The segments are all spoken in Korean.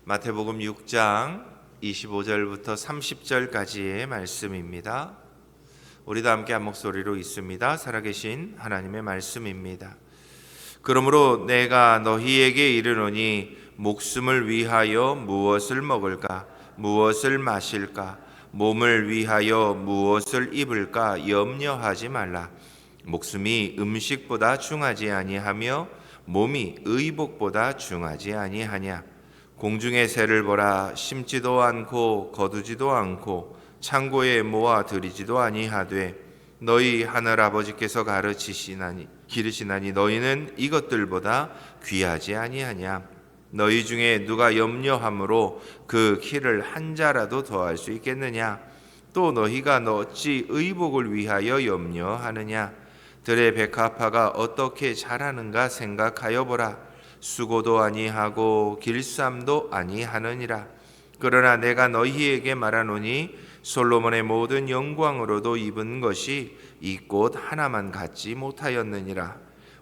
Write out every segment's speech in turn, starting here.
마태복음 6장 25절부터 30절까지의 말씀입니다. 우리도 함께 한 목소리로 읽습니다. 살아계신 하나님의 말씀입니다. 그러므로 내가 너희에게 이르노니 목숨을 위하여 무엇을 먹을까 무엇을 마실까 몸을 위하여 무엇을 입을까 염려하지 말라. 목숨이 음식보다 중하지 아니하며 몸이 의복보다 중하지 아니하냐. 공중의 새를 보라. 심지도 않고 거두지도 않고 창고에 모아 들이지도 아니하되 너희 하늘 아버지께서 기르시나니 너희는 이것들보다 귀하지 아니하냐. 너희 중에 누가 염려함으로 그 키를 한 자라도 더할 수 있겠느냐. 또 너희가 어찌 의복을 위하여 염려하느냐. 들의 백합화가 어떻게 자라는가 생각하여 보라. 수고도 아니하고 길쌈도 아니하느니라. 그러나 내가 너희에게 말하노니 솔로몬의 모든 영광으로도 입은 것이 이 꽃 하나만 갖지 못하였느니라.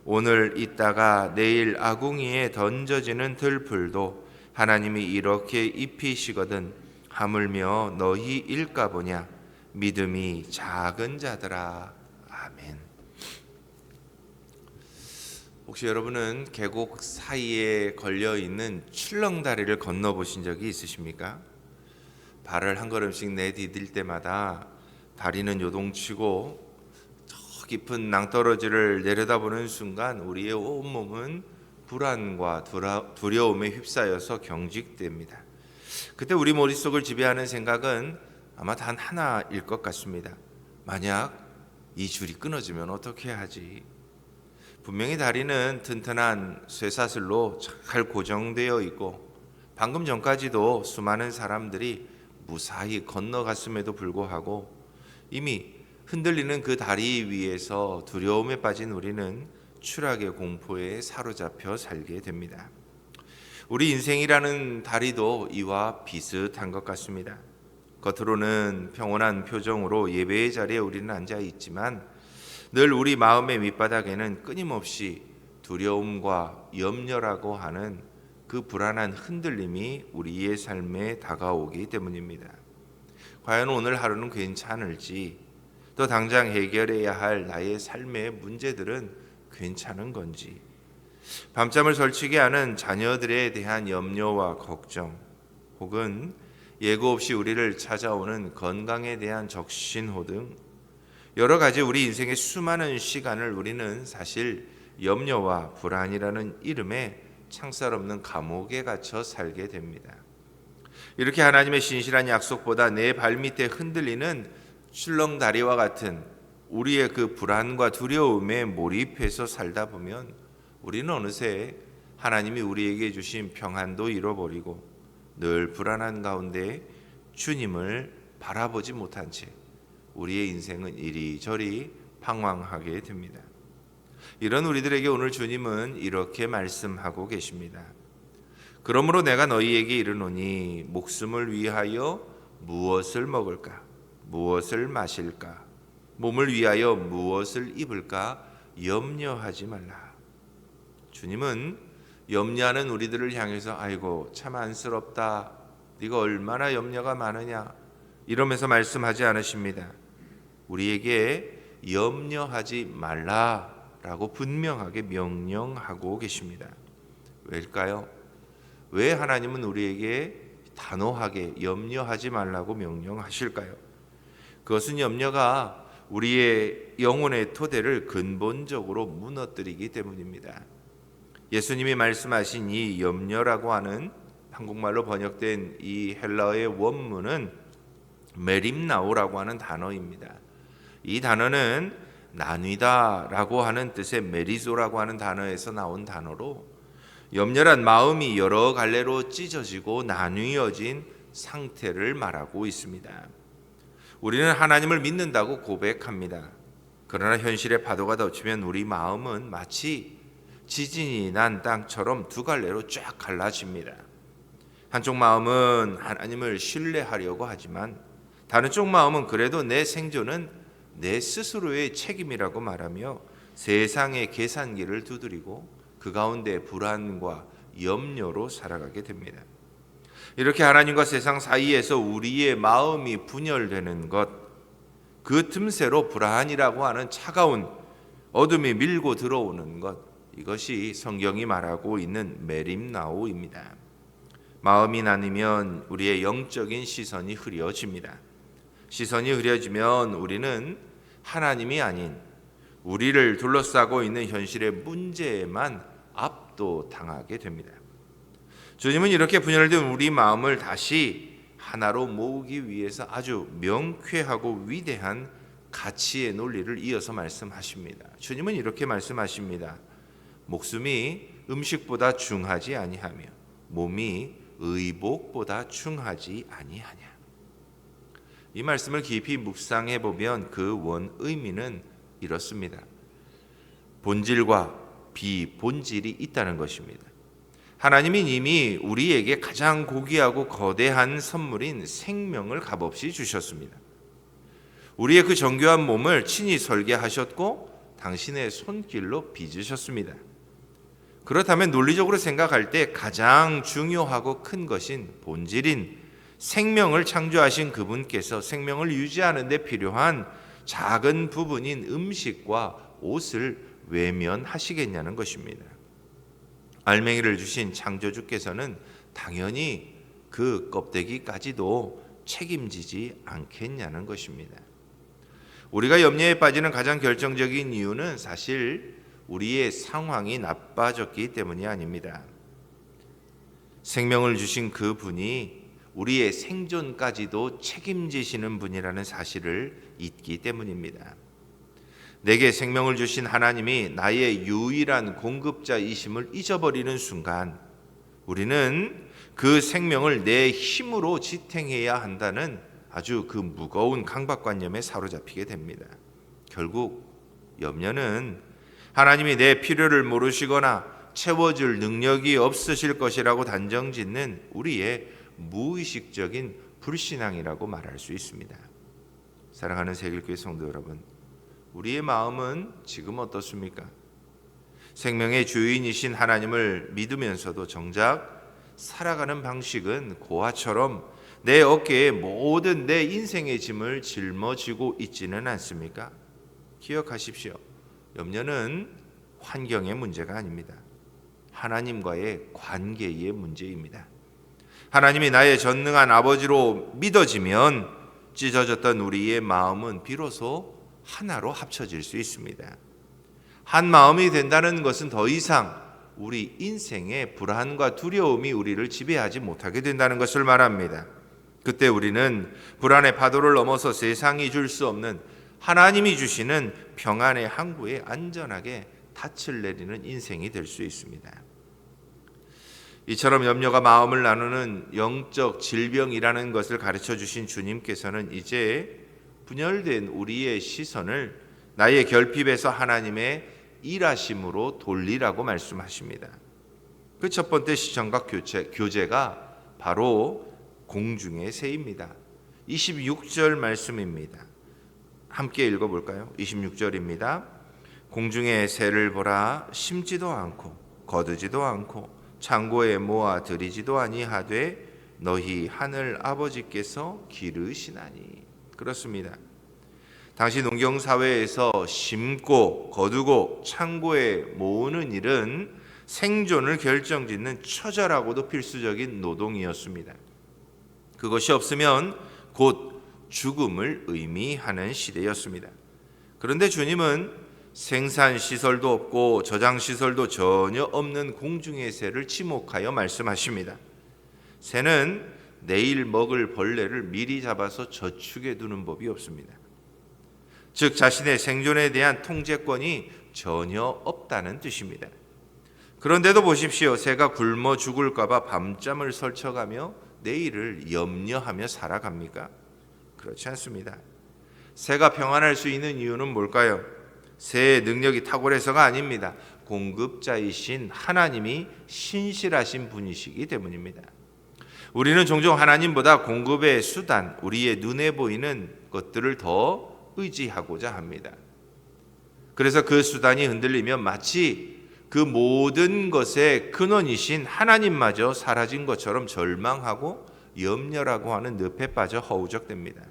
오늘 있다가 내일 아궁이에 던져지는 들풀도 하나님이 이렇게 입히시거든 하물며 너희일까 보냐. 믿음이 작은 자들아. 아멘. 혹시 여러분은 계곡 사이에 걸려있는 출렁다리를 건너보신 적이 있으십니까? 발을 한 걸음씩 내디딜 때마다 다리는 요동치고 저 깊은 낭떠러지를 내려다보는 순간 우리의 온몸은 불안과 두려움에 휩싸여서 경직됩니다. 그때 우리 머릿속을 지배하는 생각은 아마 단 하나일 것 같습니다. 만약 이 줄이 끊어지면 어떻게 하지? 분명히 다리는 튼튼한 쇠사슬로 잘 고정되어 있고 방금 전까지도 수많은 사람들이 무사히 건너갔음에도 불구하고 이미 흔들리는 그 다리 위에서 두려움에 빠진 우리는 추락의 공포에 사로잡혀 살게 됩니다. 우리 인생이라는 다리도 이와 비슷한 것 같습니다. 겉으로는 평온한 표정으로 예배의 자리에 우리는 앉아 있지만 늘 우리 마음의 밑바닥에는 끊임없이 두려움과 염려라고 하는 그 불안한 흔들림이 우리의 삶에 다가오기 때문입니다. 과연 오늘 하루는 괜찮을지, 또 당장 해결해야 할 나의 삶의 문제들은 괜찮은 건지, 밤잠을 설치게 하는 자녀들에 대한 염려와 걱정, 혹은 예고 없이 우리를 찾아오는 건강에 대한 적신호 등 여러 가지 우리 인생의 수많은 시간을 우리는 사실 염려와 불안이라는 이름의 창살 없는 감옥에 갇혀 살게 됩니다. 이렇게 하나님의 신실한 약속보다 내 발밑에 흔들리는 출렁다리와 같은 우리의 그 불안과 두려움에 몰입해서 살다 보면 우리는 어느새 하나님이 우리에게 주신 평안도 잃어버리고 늘 불안한 가운데 주님을 바라보지 못한 채 우리의 인생은 이리저리 방황하게 됩니다. 이런 우리들에게 오늘 주님은 이렇게 말씀하고 계십니다. 그러므로 내가 너희에게 이르노니 목숨을 위하여 무엇을 먹을까 무엇을 마실까 몸을 위하여 무엇을 입을까 염려하지 말라. 주님은 염려하는 우리들을 향해서 아이고 참 안쓰럽다, 네가 얼마나 염려가 많으냐 이러면서 말씀하지 않으십니다. 우리에게 염려하지 말라라고 분명하게 명령하고 계십니다. 왜일까요? 왜 하나님은 우리에게 단호하게 염려하지 말라고 명령하실까요? 그것은 염려가 우리의 영혼의 토대를 근본적으로 무너뜨리기 때문입니다. 예수님이 말씀하신 이 염려라고 하는 한국말로 번역된 이 헬라어의 원문은 메림나오라고 하는 단어입니다. 이 단어는 나뉘다라고 하는 뜻의 메리조라고 하는 단어에서 나온 단어로 염려란 마음이 여러 갈래로 찢어지고 나뉘어진 상태를 말하고 있습니다. 우리는 하나님을 믿는다고 고백합니다. 그러나 현실의 파도가 덮치면 우리 마음은 마치 지진이 난 땅처럼 두 갈래로 쫙 갈라집니다. 한쪽 마음은 하나님을 신뢰하려고 하지만 다른 쪽 마음은 그래도 내 생존은 내 스스로의 책임이라고 말하며 세상의 계산기를 두드리고 그 가운데 불안과 염려로 살아가게 됩니다. 이렇게 하나님과 세상 사이에서 우리의 마음이 분열되는 것, 그 틈새로 불안이라고 하는 차가운 어둠이 밀고 들어오는 것, 이것이 성경이 말하고 있는 메림나오입니다. 마음이 나뉘면 우리의 영적인 시선이 흐려집니다. 시선이 흐려지면 우리는 하나님이 아닌 우리를 둘러싸고 있는 현실의 문제에만 압도당하게 됩니다. 주님은 이렇게 분열된 우리 마음을 다시 하나로 모으기 위해서 아주 명쾌하고 위대한 가치의 논리를 이어서 말씀하십니다. 주님은 이렇게 말씀하십니다. 목숨이 음식보다 중하지 아니하며 몸이 의복보다 중하지 아니하냐. 이 말씀을 깊이 묵상해 보면 그 원 의미는 이렇습니다. 본질과 비본질이 있다는 것입니다. 하나님이 이미 우리에게 가장 고귀하고 거대한 선물인 생명을 값없이 주셨습니다. 우리의 그 정교한 몸을 친히 설계하셨고 당신의 손길로 빚으셨습니다. 그렇다면 논리적으로 생각할 때 가장 중요하고 큰 것인 본질인 생명을 창조하신 그분께서 생명을 유지하는 데 필요한 작은 부분인 음식과 옷을 외면하시겠냐는 것입니다. 알맹이를 주신 창조주께서는 당연히 그 껍데기까지도 책임지지 않겠냐는 것입니다. 우리가 염려에 빠지는 가장 결정적인 이유는 사실 우리의 상황이 나빠졌기 때문이 아닙니다. 생명을 주신 그 분이 우리의 생존까지도 책임지시는 분이라는 사실을 잊기 때문입니다. 내게 생명을 주신 하나님이 나의 유일한 공급자이심을 잊어버리는 순간 우리는 그 생명을 내 힘으로 지탱해야 한다는 아주 그 무거운 강박관념에 사로잡히게 됩니다. 결국 염려는 하나님이 내 필요를 모르시거나 채워줄 능력이 없으실 것이라고 단정짓는 우리의 무의식적인 불신앙이라고 말할 수 있습니다. 사랑하는 새길교회 성도 여러분, 우리의 마음은 지금 어떻습니까? 생명의 주인이신 하나님을 믿으면서도 정작 살아가는 방식은 고아처럼 내 어깨에 모든 내 인생의 짐을 짊어지고 있지는 않습니까? 기억하십시오. 염려는 환경의 문제가 아닙니다. 하나님과의 관계의 문제입니다. 하나님이 나의 전능한 아버지로 믿어지면 찢어졌던 우리의 마음은 비로소 하나로 합쳐질 수 있습니다. 한 마음이 된다는 것은 더 이상 우리 인생의 불안과 두려움이 우리를 지배하지 못하게 된다는 것을 말합니다. 그때 우리는 불안의 파도를 넘어서 세상이 줄 수 없는 하나님이 주시는 평안의 항구에 안전하게 닻을 내리는 인생이 될 수 있습니다. 이처럼 염려가 마음을 나누는 영적 질병이라는 것을 가르쳐 주신 주님께서는 이제 분열된 우리의 시선을 나의 결핍에서 하나님의 일하심으로 돌리라고 말씀하십니다. 그 첫 번째 시선과 교제가 바로 공중의 새입니다. 26절 말씀입니다. 함께 읽어볼까요? 26절입니다. 공중의 새를 보라, 심지도 않고 거두지도 않고 창고에 모아 들이지도 아니하되 너희 하늘 아버지께서 기르시나니. 그렇습니다. 당시 농경 사회에서 심고 거두고 창고에 모으는 일은 생존을 결정짓는 처절하고도 필수적인 노동이었습니다. 그것이 없으면 곧 죽음을 의미하는 시대였습니다. 그런데 주님은 생산시설도 없고 저장시설도 전혀 없는 공중의 새를 지목하여 말씀하십니다. 새는 내일 먹을 벌레를 미리 잡아서 저축해 두는 법이 없습니다. 즉 자신의 생존에 대한 통제권이 전혀 없다는 뜻입니다. 그런데도 보십시오. 새가 굶어 죽을까 봐 밤잠을 설쳐가며 내일을 염려하며 살아갑니까? 그렇지 않습니다. 새가 평안할 수 있는 이유는 뭘까요? 새의 능력이 탁월해서가 아닙니다. 공급자이신 하나님이 신실하신 분이시기 때문입니다. 우리는 종종 하나님보다 공급의 수단, 우리의 눈에 보이는 것들을 더 의지하고자 합니다. 그래서 그 수단이 흔들리면 마치 그 모든 것의 근원이신 하나님마저 사라진 것처럼 절망하고 염려라고 하는 늪에 빠져 허우적댑니다.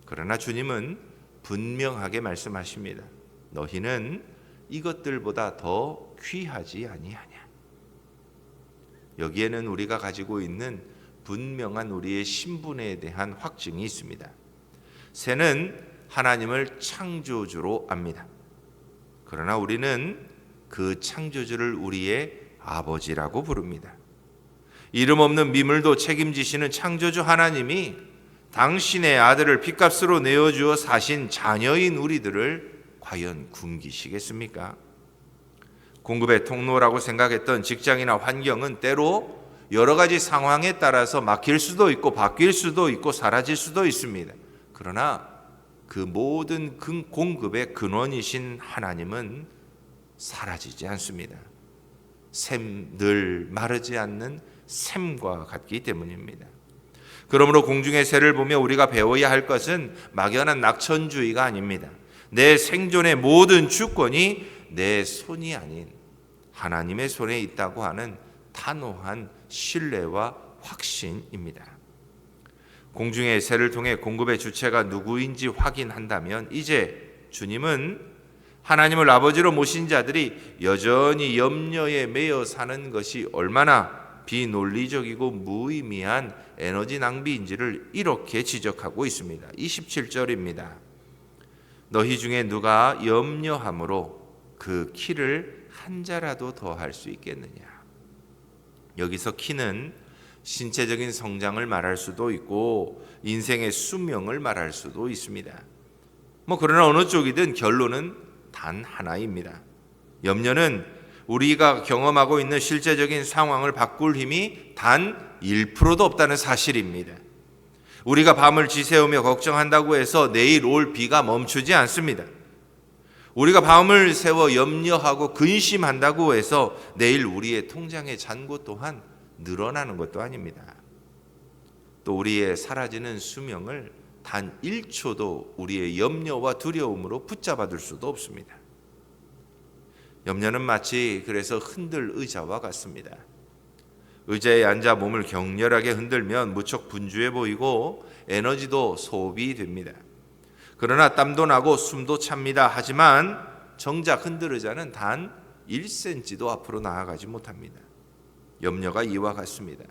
그러나 주님은 분명하게 말씀하십니다. 너희는 이것들보다 더 귀하지 아니하냐. 여기에는 우리가 가지고 있는 분명한 우리의 신분에 대한 확증이 있습니다. 새는 하나님을 창조주로 압니다. 그러나 우리는 그 창조주를 우리의 아버지라고 부릅니다. 이름 없는 미물도 책임지시는 창조주 하나님이 당신의 아들을 핏값으로 내어주어 사신 자녀인 우리들을 과연 굶기시겠습니까? 공급의 통로라고 생각했던 직장이나 환경은 때로 여러 가지 상황에 따라서 막힐 수도 있고 바뀔 수도 있고 사라질 수도 있습니다. 그러나 그 모든 공급의 근원이신 하나님은 사라지지 않습니다. 샘 늘 마르지 않는 샘과 같기 때문입니다. 그러므로 공중의 새를 보며 우리가 배워야 할 것은 막연한 낙천주의가 아닙니다. 내 생존의 모든 주권이 내 손이 아닌 하나님의 손에 있다고 하는 단호한 신뢰와 확신입니다. 공중의 새를 통해 공급의 주체가 누구인지 확인한다면 이제 주님은 하나님을 아버지로 모신 자들이 여전히 염려에 매여 사는 것이 얼마나 비논리적이고 무의미한 에너지 낭비인지를 이렇게 지적하고 있습니다. 27절입니다. 너희 중에 누가 염려함으로 그 키를 한 자라도 더 할 수 있겠느냐. 여기서 키는 신체적인 성장을 말할 수도 있고 인생의 수명을 말할 수도 있습니다. 그러나 어느 쪽이든 결론은 단 하나입니다. 염려는 우리가 경험하고 있는 실제적인 상황을 바꿀 힘이 단 1%도 없다는 사실입니다. 우리가 밤을 지새우며 걱정한다고 해서 내일 올 비가 멈추지 않습니다. 우리가 밤을 새워 염려하고 근심한다고 해서 내일 우리의 통장의 잔고 또한 늘어나는 것도 아닙니다. 또 우리의 사라지는 수명을 단 1초도 우리의 염려와 두려움으로 붙잡아둘 수도 없습니다. 염려는 마치 그래서 흔들 의자와 같습니다. 의자에 앉아 몸을 격렬하게 흔들면 무척 분주해 보이고 에너지도 소비됩니다. 그러나 땀도 나고 숨도 찹니다. 하지만 정작 흔들 의자는 단 1cm도 앞으로 나아가지 못합니다. 염려가 이와 같습니다.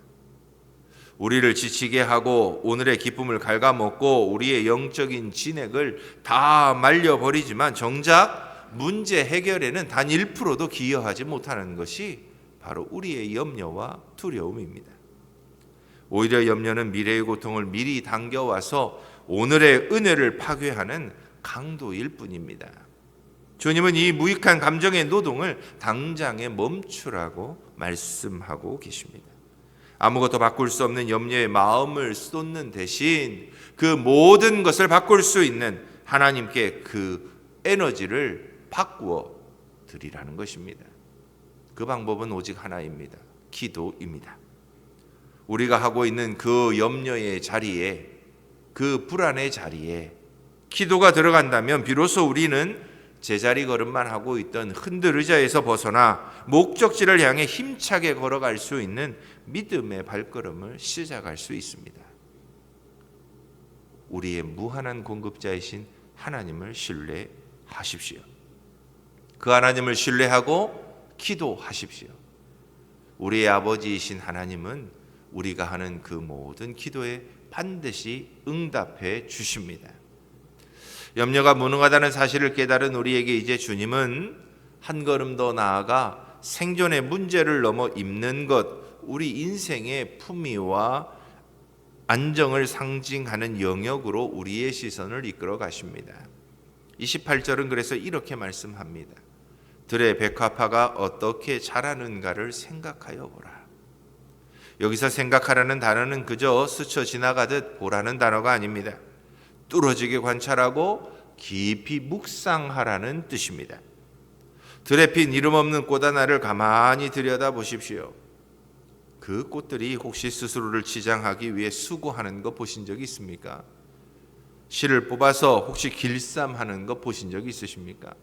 우리를 지치게 하고 오늘의 기쁨을 갉아먹고 우리의 영적인 진액을 다 말려버리지만 정작 문제 해결에는 단 1%도 기여하지 못하는 것이 바로 우리의 염려와 두려움입니다. 오히려 염려는 미래의 고통을 미리 당겨와서 오늘의 은혜를 파괴하는 강도일 뿐입니다. 주님은 이 무익한 감정의 노동을 당장에 멈추라고 말씀하고 계십니다. 아무것도 바꿀 수 없는 염려의 마음을 쏟는 대신 그 모든 것을 바꿀 수 있는 하나님께 그 에너지를 바꾸어 드리라는 것입니다. 그 방법은 오직 하나입니다. 기도입니다. 우리가 하고 있는 그 염려의 자리에, 그 불안의 자리에 기도가 들어간다면 비로소 우리는 제자리 걸음만 하고 있던 흔들 의자에서 벗어나 목적지를 향해 힘차게 걸어갈 수 있는 믿음의 발걸음을 시작할 수 있습니다. 우리의 무한한 공급자이신 하나님을 신뢰하십시오. 그 하나님을 신뢰하고 기도하십시오. 우리의 아버지이신 하나님은 우리가 하는 그 모든 기도에 반드시 응답해 주십니다. 염려가 무능하다는 사실을 깨달은 우리에게 이제 주님은 한 걸음 더 나아가 생존의 문제를 넘어 입는 것, 우리 인생의 품위와 안정을 상징하는 영역으로 우리의 시선을 이끌어 가십니다. 28절은 그래서 이렇게 말씀합니다. 들의 백화파가 어떻게 자라는가를 생각하여 보라. 여기서 생각하라는 단어는 그저 스쳐 지나가듯 보라는 단어가 아닙니다. 뚫어지게 관찰하고 깊이 묵상하라는 뜻입니다. 들에 핀 이름 없는 꽃 하나를 가만히 들여다 보십시오. 그 꽃들이 혹시 스스로를 치장하기 위해 수고하는 거 보신 적이 있습니까? 실을 뽑아서 혹시 길쌈하는 거 보신 적이 있으십니까?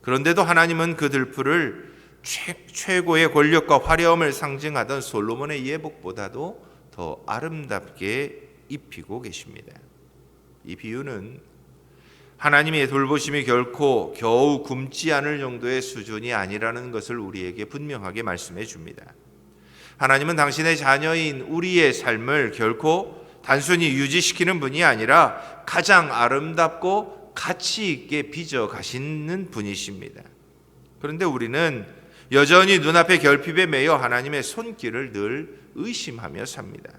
그런데도 하나님은 그 들풀을 최고의 권력과 화려함을 상징하던 솔로몬의 예복보다도 더 아름답게 입히고 계십니다. 이 비유는 하나님의 돌보심이 결코 겨우 굶지 않을 정도의 수준이 아니라는 것을 우리에게 분명하게 말씀해 줍니다. 하나님은 당신의 자녀인 우리의 삶을 결코 단순히 유지시키는 분이 아니라 가장 아름답고 가치 있게 빚어 가시는 분이십니다. 그런데 우리는 여전히 눈앞의 결핍에 매여 하나님의 손길을 늘 의심하며 삽니다.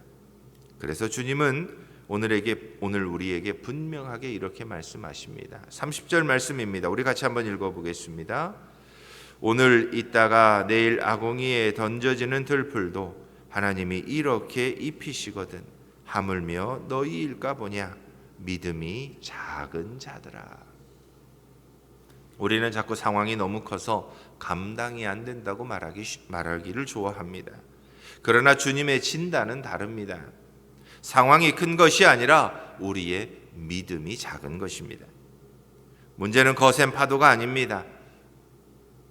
그래서 주님은 오늘 우리에게 분명하게 이렇게 말씀하십니다. 30절 말씀입니다. 우리 같이 한번 읽어보겠습니다. 오늘 있다가 내일 아궁이에 던져지는 들풀도 하나님이 이렇게 입히시거든 하물며 너희일까 보냐 믿음이 작은 자들아. 우리는 자꾸 상황이 너무 커서 감당이 안 된다고 말하기를 좋아합니다. 그러나 주님의 진단은 다릅니다. 상황이 큰 것이 아니라 우리의 믿음이 작은 것입니다. 문제는 거센 파도가 아닙니다.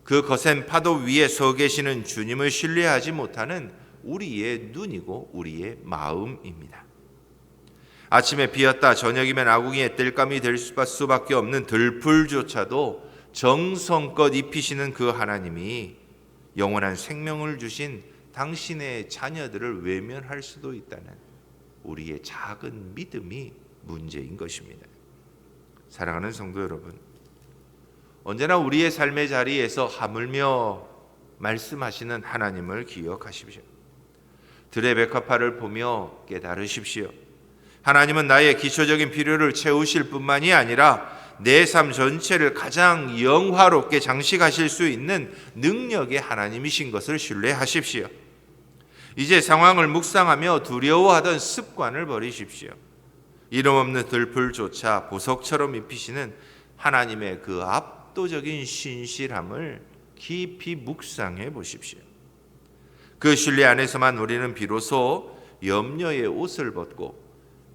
그 거센 파도 위에 서 계시는 주님을 신뢰하지 못하는 우리의 눈이고 우리의 마음입니다. 아침에 비었다 저녁이면 아궁이에 땔감이 될 수밖에 없는 들풀조차도 정성껏 입히시는 그 하나님이 영원한 생명을 주신 당신의 자녀들을 외면할 수도 있다는 우리의 작은 믿음이 문제인 것입니다. 사랑하는 성도 여러분, 언제나 우리의 삶의 자리에서 하물며 말씀하시는 하나님을 기억하십시오. 들의 백합화를 보며 깨달으십시오. 하나님은 나의 기초적인 필요를 채우실 뿐만이 아니라 내 삶 전체를 가장 영화롭게 장식하실 수 있는 능력의 하나님이신 것을 신뢰하십시오. 이제 상황을 묵상하며 두려워하던 습관을 버리십시오. 이름 없는 들풀조차 보석처럼 입히시는 하나님의 그 압도적인 신실함을 깊이 묵상해 보십시오. 그 신뢰 안에서만 우리는 비로소 염려의 옷을 벗고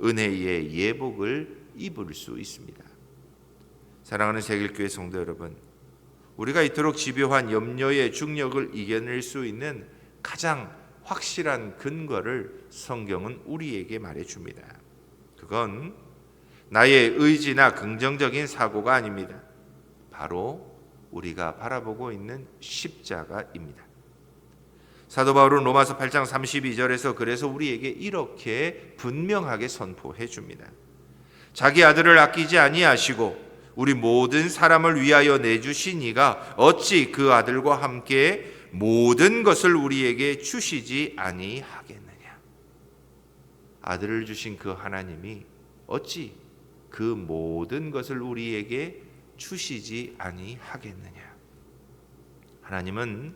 은혜의 예복을 입을 수 있습니다. 사랑하는 새길교회 성도 여러분, 우리가 이토록 집요한 염려의 중력을 이겨낼 수 있는 가장 확실한 근거를 성경은 우리에게 말해줍니다. 그건 나의 의지나 긍정적인 사고가 아닙니다. 바로 우리가 바라보고 있는 십자가입니다. 사도 바울은 로마서 8장 32절에서 그래서 우리에게 이렇게 분명하게 선포해 줍니다. 자기 아들을 아끼지 아니하시고 우리 모든 사람을 위하여 내주신 이가 어찌 그 아들과 함께 모든 것을 우리에게 주시지 아니하겠느냐. 아들을 주신 그 하나님이 어찌 그 모든 것을 우리에게 주시지 아니하겠느냐. 하나님은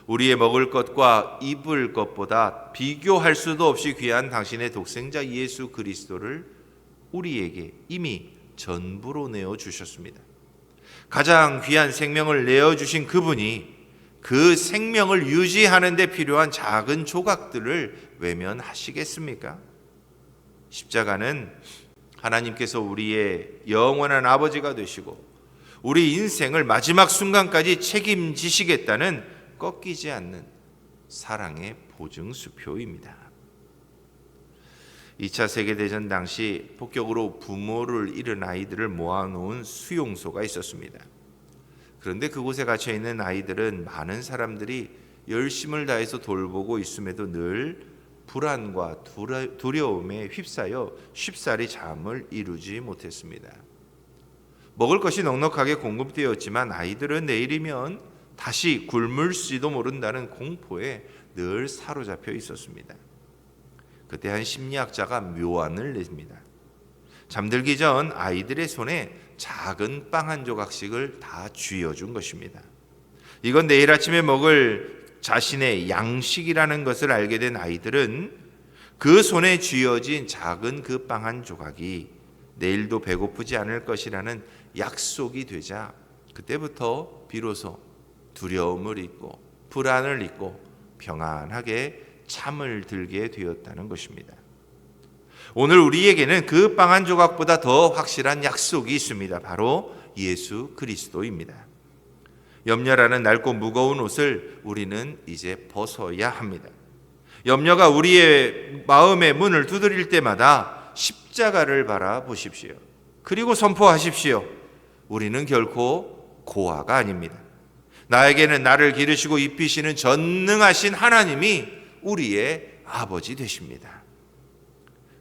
우리의 먹을 것과 입을 것보다 비교할 수도 없이 귀한 당신의 독생자 예수 그리스도를 우리에게 이미 전부로 내어주셨습니다. 가장 귀한 생명을 내어주신 그분이 그 생명을 유지하는 데 필요한 작은 조각들을 외면하시겠습니까? 십자가는 하나님께서 우리의 영원한 아버지가 되시고 우리 인생을 마지막 순간까지 책임지시겠다는 꺾이지 않는 사랑의 보증수표입니다. 2차 세계대전 당시 폭격으로 부모를 잃은 아이들을 모아놓은 수용소가 있었습니다. 그런데 그곳에 갇혀있는 아이들은 많은 사람들이 열심을 다해서 돌보고 있음에도 늘 불안과 두려움에 휩싸여 쉽사리 잠을 이루지 못했습니다. 먹을 것이 넉넉하게 공급되었지만 아이들은 내일이면 다시 굶을지도 모른다는 공포에 늘 사로잡혀 있었습니다. 그때 한 심리학자가 묘안을 냅니다. 잠들기 전 아이들의 손에 작은 빵 한 조각씩을 다 쥐어준 것입니다. 이건 내일 아침에 먹을 자신의 양식이라는 것을 알게 된 아이들은 그 손에 쥐어진 작은 그 빵 한 조각이 내일도 배고프지 않을 것이라는 약속이 되자 그때부터 비로소 두려움을 잊고 불안을 잊고 평안하게 잠을 들게 되었다는 것입니다. 오늘 우리에게는 그 빵 한 조각보다 더 확실한 약속이 있습니다. 바로 예수 그리스도입니다. 염려라는 낡고 무거운 옷을 우리는 이제 벗어야 합니다. 염려가 우리의 마음의 문을 두드릴 때마다 십자가를 바라보십시오. 그리고 선포하십시오. 우리는 결코 고아가 아닙니다. 나에게는 나를 기르시고 입히시는 전능하신 하나님이 우리의 아버지 되십니다.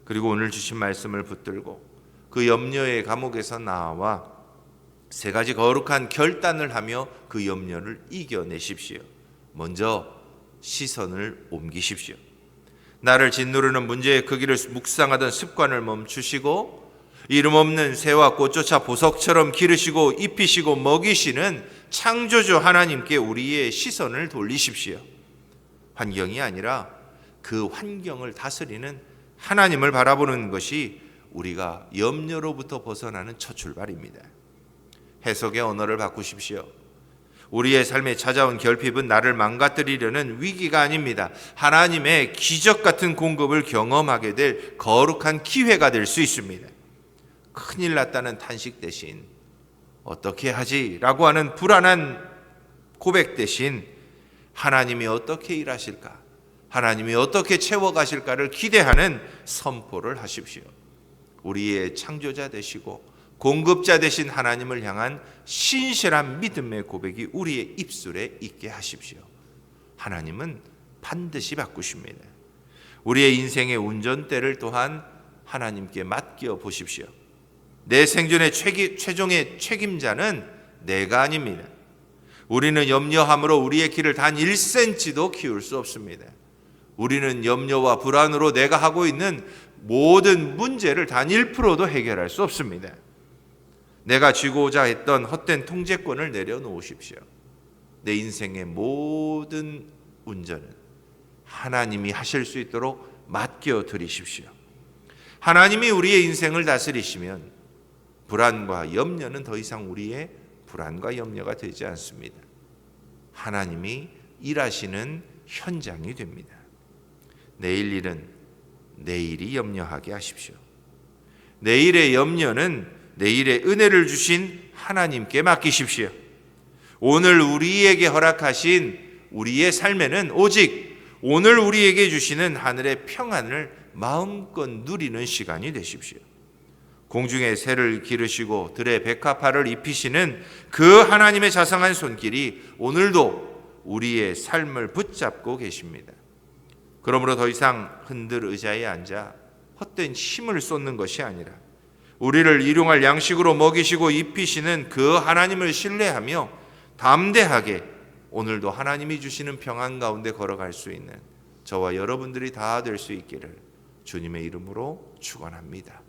그리고 오늘 주신 말씀을 붙들고 그 염려의 감옥에서 나와 세 가지 거룩한 결단을 하며 그 염려를 이겨내십시오. 먼저 시선을 옮기십시오. 나를 짓누르는 문제의 크기를 묵상하던 습관을 멈추시고 이름 없는 새와 꽃조차 보석처럼 기르시고 입히시고 먹이시는 창조주 하나님께 우리의 시선을 돌리십시오. 환경이 아니라 그 환경을 다스리는 하나님을 바라보는 것이 우리가 염려로부터 벗어나는 첫 출발입니다. 해석의 언어를 바꾸십시오. 우리의 삶에 찾아온 결핍은 나를 망가뜨리려는 위기가 아닙니다. 하나님의 기적 같은 공급을 경험하게 될 거룩한 기회가 될 수 있습니다. 큰일 났다는 탄식 대신 어떻게 하지? 라고 하는 불안한 고백 대신 하나님이 어떻게 일하실까? 하나님이 어떻게 채워가실까를 기대하는 선포를 하십시오. 우리의 창조자 되시고 공급자 되신 하나님을 향한 신실한 믿음의 고백이 우리의 입술에 있게 하십시오. 하나님은 반드시 바꾸십니다. 우리의 인생의 운전대를 또한 하나님께 맡겨 보십시오. 내 생존의 최종의 책임자는 내가 아닙니다. 우리는 염려함으로 우리의 길을 단 1cm도 키울 수 없습니다. 우리는 염려와 불안으로 내가 하고 있는 모든 문제를 단 1%도 해결할 수 없습니다. 내가 쥐고자 했던 헛된 통제권을 내려놓으십시오. 내 인생의 모든 운전은 하나님이 하실 수 있도록 맡겨드리십시오. 하나님이 우리의 인생을 다스리시면 불안과 염려는 더 이상 우리의 불안과 염려가 되지 않습니다. 하나님이 일하시는 현장이 됩니다. 내일 일은 내일이 염려하게 하십시오. 내일의 염려는 내일의 은혜를 주신 하나님께 맡기십시오. 오늘 우리에게 허락하신 우리의 삶에는 오직 오늘 우리에게 주시는 하늘의 평안을 마음껏 누리는 시간이 되십시오. 공중의 새를 기르시고 들의 백합화를 입히시는 그 하나님의 자상한 손길이 오늘도 우리의 삶을 붙잡고 계십니다. 그러므로 더 이상 흔들 의자에 앉아 헛된 힘을 쏟는 것이 아니라 우리를 일용할 양식으로 먹이시고 입히시는 그 하나님을 신뢰하며 담대하게 오늘도 하나님이 주시는 평안 가운데 걸어갈 수 있는 저와 여러분들이 다 될 수 있기를 주님의 이름으로 축원합니다.